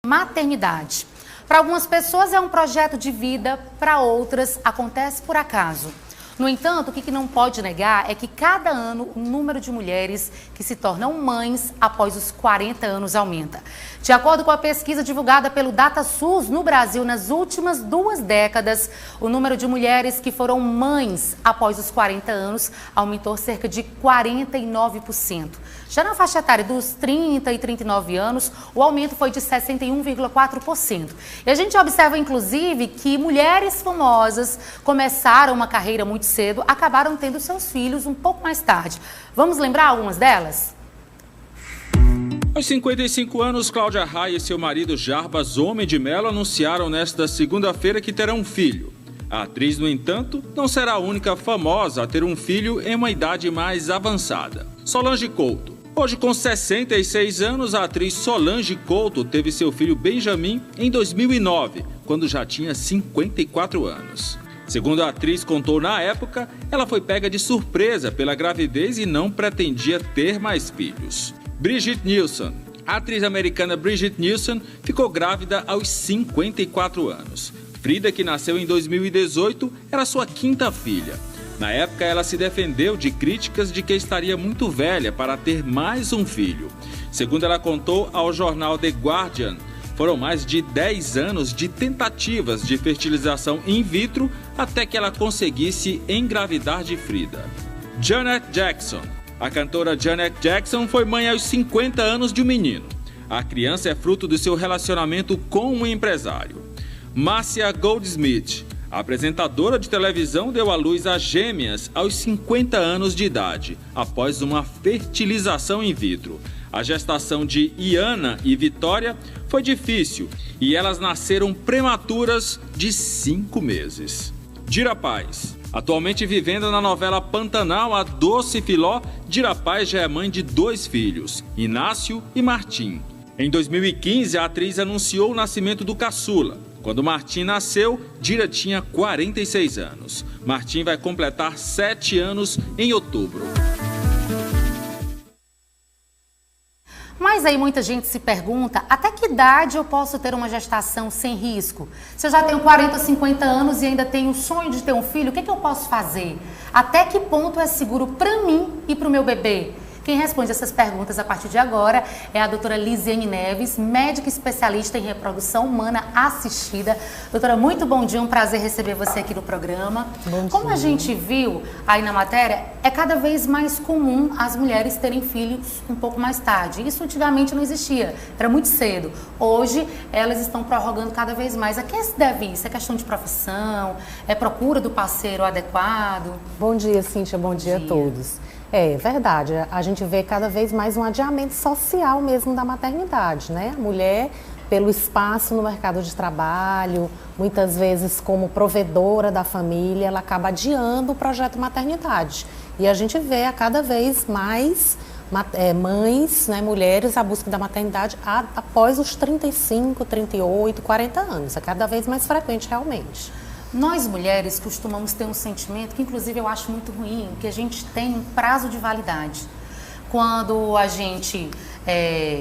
maternidade. Para algumas pessoas é um projeto de vida, para outras acontece por acaso. No entanto, o que não pode negar é que cada ano o número de mulheres que se tornam mães após os 40 anos aumenta. De acordo com a pesquisa divulgada pelo DataSUS, no Brasil, nas últimas 2 décadas, o número de mulheres que foram mães após os 40 anos aumentou cerca de 49%. Já na faixa etária dos 30 e 39 anos, o aumento foi de 61,4%. E a gente observa, inclusive, que mulheres famosas começaram uma carreira muito cedo, acabaram tendo seus filhos um pouco mais tarde. Vamos lembrar algumas delas? Aos 55 anos, Cláudia Raia e seu marido Jarbas Homem de Mello anunciaram nesta segunda-feira que terão um filho. A atriz, no entanto, não será a única famosa a ter um filho em uma idade mais avançada. Solange Couto. Hoje, com 66 anos, a atriz Solange Couto teve seu filho Benjamin em 2009, quando já tinha 54 anos. Segundo a atriz contou na época, ela foi pega de surpresa pela gravidez e não pretendia ter mais filhos. Brigitte Nielsen. A atriz americana Brigitte Nielsen ficou grávida aos 54 anos. Frida, que nasceu em 2018, era sua 5ª filha. Na época, ela se defendeu de críticas de que estaria muito velha para ter mais um filho. Segundo ela contou ao jornal The Guardian, foram mais de 10 anos de tentativas de fertilização in vitro até que ela conseguisse engravidar de Frida. Janet Jackson. A cantora Janet Jackson foi mãe aos 50 anos de um menino. A criança é fruto do seu relacionamento com um empresário. Marcia Goldsmith. A apresentadora de televisão deu à luz a gêmeas aos 50 anos de idade, após uma fertilização in vitro. A gestação de Iana e Vitória foi difícil e elas nasceram prematuras de 5 meses. Dira Paz. Atualmente vivendo na novela Pantanal, a Doce Filó, Dira Paz já é mãe de 2 filhos, Inácio e Martim. Em 2015, a atriz anunciou o nascimento do caçula. Quando Martim nasceu, Dira tinha 46 anos. Martim vai completar 7 anos em outubro. Mas aí muita gente se pergunta, até que idade eu posso ter uma gestação sem risco? Se eu já tenho 40, 50 anos e ainda tenho o sonho de ter um filho, o que eu posso fazer? Até que ponto é seguro para mim e para o meu bebê? Quem responde essas perguntas a partir de agora é a doutora Lisiane Neves, médica especialista em reprodução humana assistida. Doutora, muito bom dia, um prazer receber você aqui no programa. Bom dia. Como a gente viu aí na matéria, é cada vez mais comum as mulheres terem filhos um pouco mais tarde. Isso antigamente não existia, era muito cedo. Hoje elas estão prorrogando cada vez mais. A que se deve isso? É questão de profissão? É procura do parceiro adequado? Bom dia, Cíntia, bom dia a todos. É verdade, a gente vê cada vez mais um adiamento social mesmo da maternidade, né? A mulher, pelo espaço no mercado de trabalho, muitas vezes como provedora da família, ela acaba adiando o projeto maternidade. E a gente vê a cada vez mais mães, né, mulheres, a busca da maternidade após os 35, 38, 40 anos. É cada vez mais frequente realmente. Nós mulheres costumamos ter um sentimento que inclusive eu acho muito ruim, que a gente tem um prazo de validade. Quando a gente,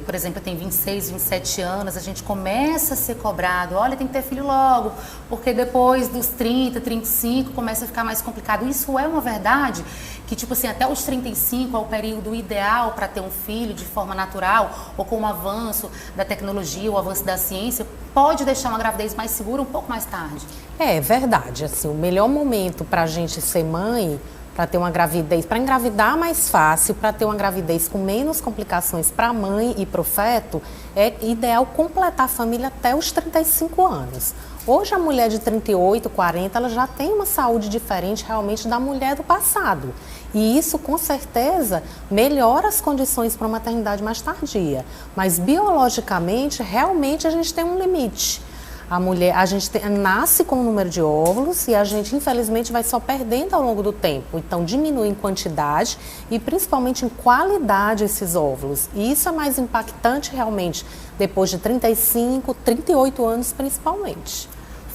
por exemplo, tem 26, 27 anos, a gente começa a ser cobrado, olha, tem que ter filho logo, porque depois dos 30, 35 começa a ficar mais complicado. Isso é uma verdade? Que tipo assim, até os 35 é o período ideal para ter um filho de forma natural, ou com o avanço da tecnologia, o avanço da ciência, pode deixar uma gravidez mais segura um pouco mais tarde? É verdade, assim, o melhor momento para a gente ser mãe, para ter uma gravidez, para engravidar mais fácil, para ter uma gravidez com menos complicações para a mãe e para o feto, é ideal completar a família até os 35 anos. Hoje a mulher de 38, 40, ela já tem uma saúde diferente realmente da mulher do passado. E isso, com certeza, melhora as condições para uma maternidade mais tardia. Mas, biologicamente, realmente a gente tem um limite. A mulher, nasce com um número de óvulos e a gente, infelizmente, vai só perdendo ao longo do tempo. Então, diminui em quantidade e, principalmente, em qualidade esses óvulos. E isso é mais impactante, realmente, depois de 35, 38 anos, principalmente.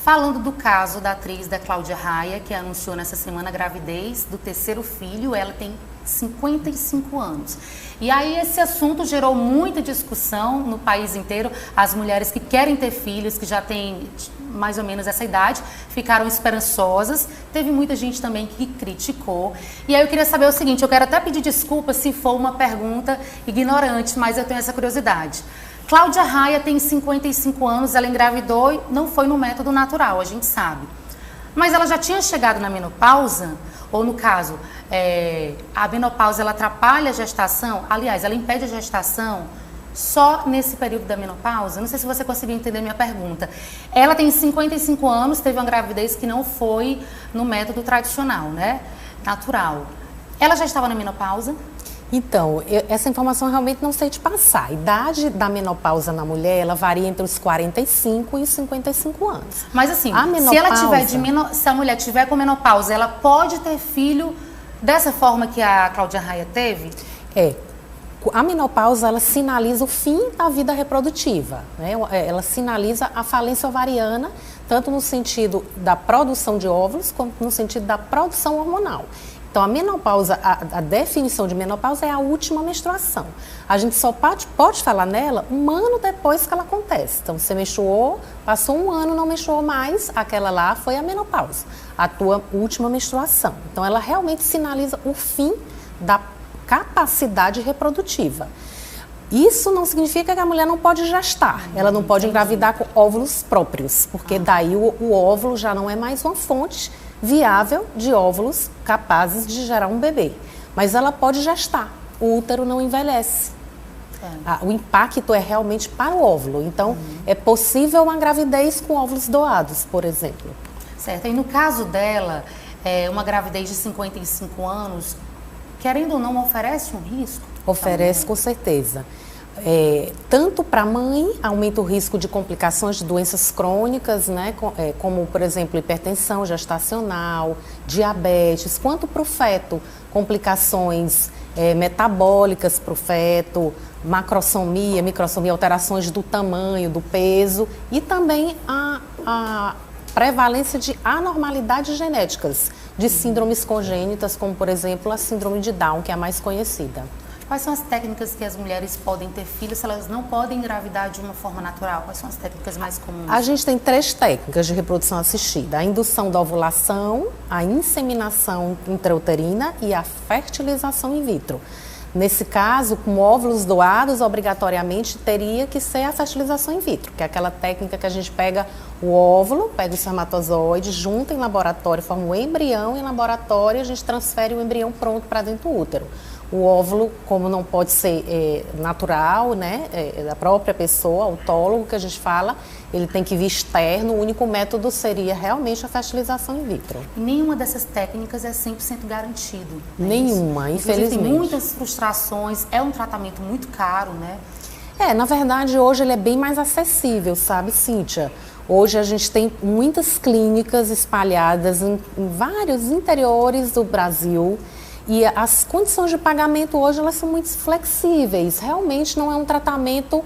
Falando do caso da atriz da Cláudia Raia, que anunciou nessa semana a gravidez do 3º filho, ela tem 55 anos. E aí esse assunto gerou muita discussão no país inteiro. As mulheres que querem ter filhos, que já têm mais ou menos essa idade, ficaram esperançosas. Teve muita gente também que criticou. E aí eu queria saber o seguinte, eu quero até pedir desculpa se for uma pergunta ignorante, mas eu tenho essa curiosidade. Cláudia Raia tem 55 anos, ela engravidou e não foi no método natural, a gente sabe. Mas ela já tinha chegado na menopausa, ou no caso, a menopausa ela atrapalha a gestação, aliás, ela impede a gestação só nesse período da menopausa? Não sei se você conseguiu entender minha pergunta. Ela tem 55 anos, teve uma gravidez que não foi no método tradicional, né? Natural. Ela já estava na menopausa? Então, essa informação eu realmente não sei te passar. A idade da menopausa na mulher, ela varia entre os 45 e os 55 anos. Mas assim, se a mulher tiver com menopausa, ela pode ter filho dessa forma que a Cláudia Raia teve? A menopausa, ela sinaliza o fim da vida reprodutiva, né? Ela sinaliza a falência ovariana, tanto no sentido da produção de óvulos, quanto no sentido da produção hormonal. Então, a menopausa, a definição de menopausa é a última menstruação. A gente só pode falar nela um ano depois que ela acontece. Então, você menstruou, passou um ano, não menstruou mais, aquela lá foi a menopausa, a tua última menstruação. Então, ela realmente sinaliza o fim da capacidade reprodutiva. Isso não significa que a mulher não pode gestar, ela não pode engravidar com óvulos próprios, porque daí o óvulo já não é mais uma fonte viável de óvulos capazes de gerar um bebê. Mas ela pode gestar, o útero não envelhece. O impacto é realmente para o óvulo. Então, é possível uma gravidez com óvulos doados, por exemplo. Certo. E no caso dela, uma gravidez de 55 anos, querendo ou não, oferece um risco? Oferece, com certeza. Tanto para a mãe, aumenta o risco de complicações de doenças crônicas, né, como, por exemplo, hipertensão gestacional, diabetes, quanto para o feto, complicações metabólicas para o feto, macrosomia, microsomia, alterações do tamanho, do peso e também a prevalência de anormalidades genéticas, de síndromes congênitas, como, por exemplo, a síndrome de Down, que é a mais conhecida. Quais são as técnicas que as mulheres podem ter filhos se elas não podem engravidar de uma forma natural? Quais são as técnicas mais comuns? A gente tem 3 técnicas de reprodução assistida: a indução da ovulação, a inseminação intrauterina e a fertilização in vitro. Nesse caso, com óvulos doados, obrigatoriamente teria que ser a fertilização in vitro, que é aquela técnica que a gente pega o óvulo, pega o espermatozoide, junta em laboratório, forma o embrião em laboratório e a gente transfere o embrião pronto para dentro do útero. O óvulo, como não pode ser natural, né, da própria pessoa, autólogo que a gente fala, ele tem que vir externo. O único método seria realmente a fertilização in vitro. E nenhuma dessas técnicas é 100% garantido. Nenhuma, infelizmente. Tem muitas frustrações, é um tratamento muito caro, né? Na verdade, hoje ele é bem mais acessível, sabe, Cíntia? Hoje a gente tem muitas clínicas espalhadas em vários interiores do Brasil. E as condições de pagamento hoje elas são muito flexíveis. Realmente não é um tratamento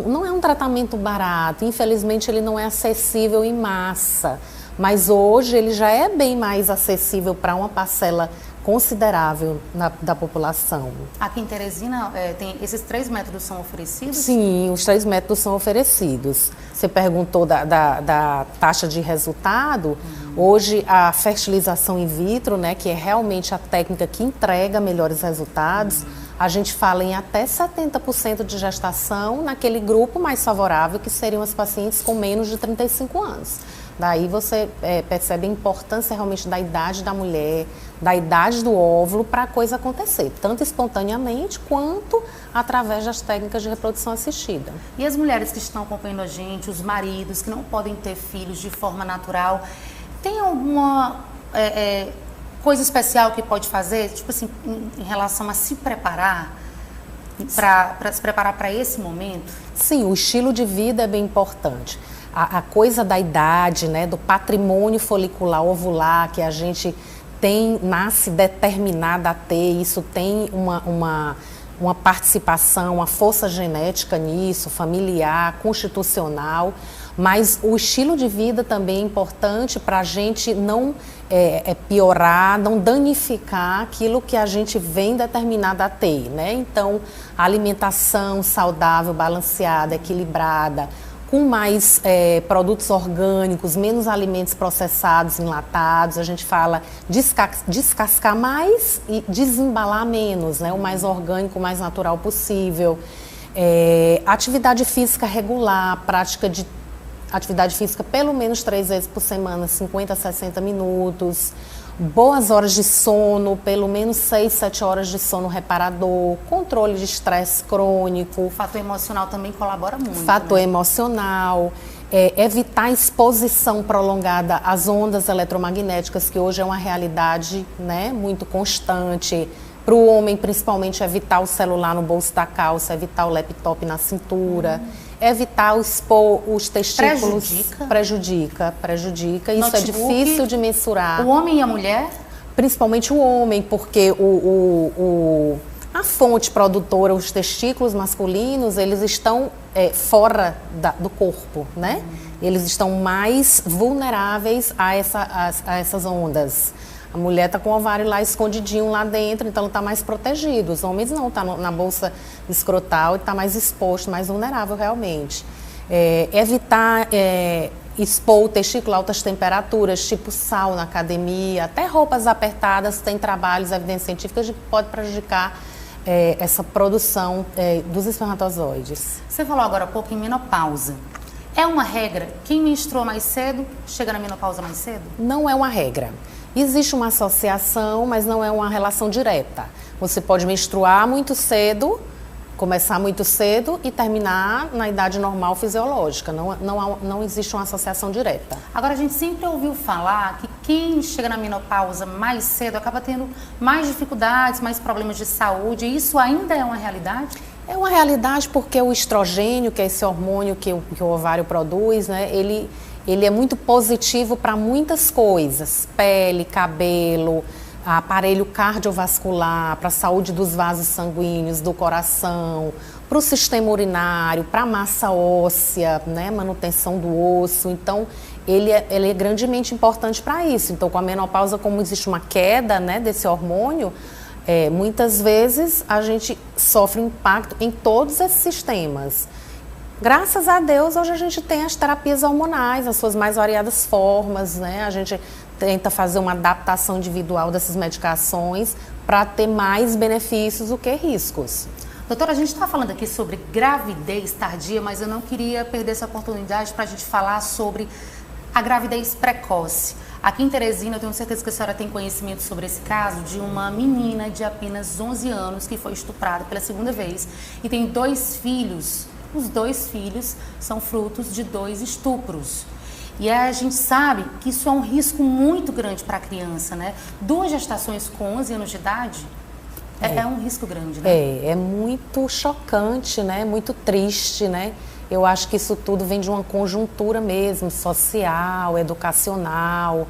não é um tratamento barato. Infelizmente ele não é acessível em massa. Mas hoje ele já é bem mais acessível para uma parcela considerável da população. Aqui em Teresina, esses 3 métodos são oferecidos? Sim, os 3 métodos são oferecidos. Você perguntou da taxa de resultado. Hoje, a fertilização in vitro, né, que é realmente a técnica que entrega melhores resultados, a gente fala em até 70% de gestação naquele grupo mais favorável, que seriam as pacientes com menos de 35 anos. Daí você percebe a importância realmente da idade da mulher, da idade do óvulo para a coisa acontecer, tanto espontaneamente quanto através das técnicas de reprodução assistida. E as mulheres que estão acompanhando a gente, os maridos que não podem ter filhos de forma natural, tem alguma coisa especial que pode fazer, tipo assim, em relação a se preparar, para se preparar para esse momento? Sim, o estilo de vida é bem importante. A coisa da idade, né, do patrimônio folicular ovular que a gente nasce determinada a ter, isso tem uma participação, uma força genética nisso, familiar, constitucional, mas o estilo de vida também é importante para a gente não piorar, não danificar aquilo que a gente vem determinado a ter, né? Então, a alimentação saudável, balanceada, equilibrada, com mais produtos orgânicos, menos alimentos processados, enlatados. A gente fala descascar mais e desembalar menos, né? O mais orgânico, o mais natural possível. Atividade física regular, prática de atividade física pelo menos 3 vezes por semana, 50 a 60 minutos. Boas horas de sono, pelo menos 6, 7 horas de sono reparador, controle de estresse crônico. O fator emocional também colabora muito. Fator emocional, evitar exposição prolongada às ondas eletromagnéticas, que hoje é uma realidade, né, muito constante. Para o homem, principalmente, evitar o celular no bolso da calça, evitar o laptop na cintura. Evitar expor os testículos. Prejudica. Isso Notebook, é difícil de mensurar. O homem e a mulher? Principalmente o homem, porque a fonte produtora, os testículos masculinos, eles estão fora do corpo, né? Eles estão mais vulneráveis a essas ondas. A mulher está com o ovário lá escondidinho lá dentro, então ela está mais protegida. Os homens não, está na bolsa escrotal e está mais exposto, mais vulnerável realmente. Evitar expor o testículo a altas temperaturas, tipo sal na academia, até roupas apertadas, tem trabalhos, evidências científicas de que pode prejudicar essa produção dos espermatozoides. Você falou agora há pouco em menopausa. É uma regra? Quem menstrua mais cedo, chega na menopausa mais cedo? Não é uma regra. Existe uma associação, mas não é uma relação direta. Você pode menstruar muito cedo, começar muito cedo e terminar na idade normal fisiológica. Não existe uma associação direta. Agora, a gente sempre ouviu falar que quem chega na menopausa mais cedo acaba tendo mais dificuldades, mais problemas de saúde. Isso ainda é uma realidade? É uma realidade porque o estrogênio, que é esse hormônio que o ovário produz, né, ele é muito positivo para muitas coisas, pele, cabelo, aparelho cardiovascular, para a saúde dos vasos sanguíneos, do coração, para o sistema urinário, para a massa óssea, né, manutenção do osso. Então, ele é grandemente importante para isso. Então, com a menopausa, como existe uma queda, né, desse hormônio, muitas vezes a gente sofre impacto em todos esses sistemas. Graças a Deus, hoje a gente tem as terapias hormonais, as suas mais variadas formas, né? A gente tenta fazer uma adaptação individual dessas medicações para ter mais benefícios do que riscos. Doutora, a gente está falando aqui sobre gravidez tardia, mas eu não queria perder essa oportunidade para a gente falar sobre a gravidez precoce. Aqui em Teresina, eu tenho certeza que a senhora tem conhecimento sobre esse caso de uma menina de apenas 11 anos que foi estuprada pela segunda vez e tem 2 filhos. Os 2 filhos são frutos de 2 estupros. E a gente sabe que isso é um risco muito grande para a criança, né? 2 gestações com 11 anos de idade é um risco grande, né? É muito chocante, né? Muito triste, né? Eu acho que isso tudo vem de uma conjuntura mesmo, social, educacional.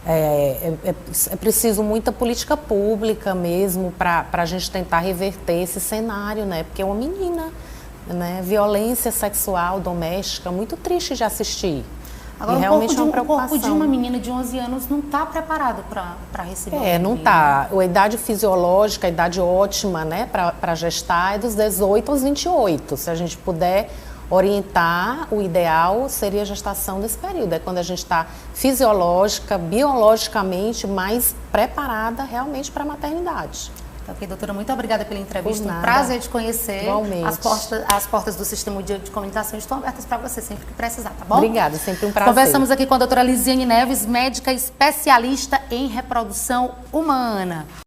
É preciso muita política pública mesmo para a gente tentar reverter esse cenário, né? Porque é uma menina, né? Violência sexual doméstica, muito triste de assistir. Agora, o corpo de uma menina de 11 anos não está preparado para receber não está. A idade fisiológica, a idade ótima, né, para gestar é dos 18 aos 28. Se a gente puder orientar, o ideal seria a gestação desse período. É quando a gente está fisiológica, biologicamente mais preparada realmente para a maternidade. Ok, doutora, muito obrigada pela entrevista. Um prazer te conhecer. Igualmente. As portas do Sistema de Comunicação estão abertas para você sempre que precisar, tá bom? Obrigada, sempre um prazer. Conversamos aqui com a doutora Lisiane Neves, médica especialista em reprodução humana.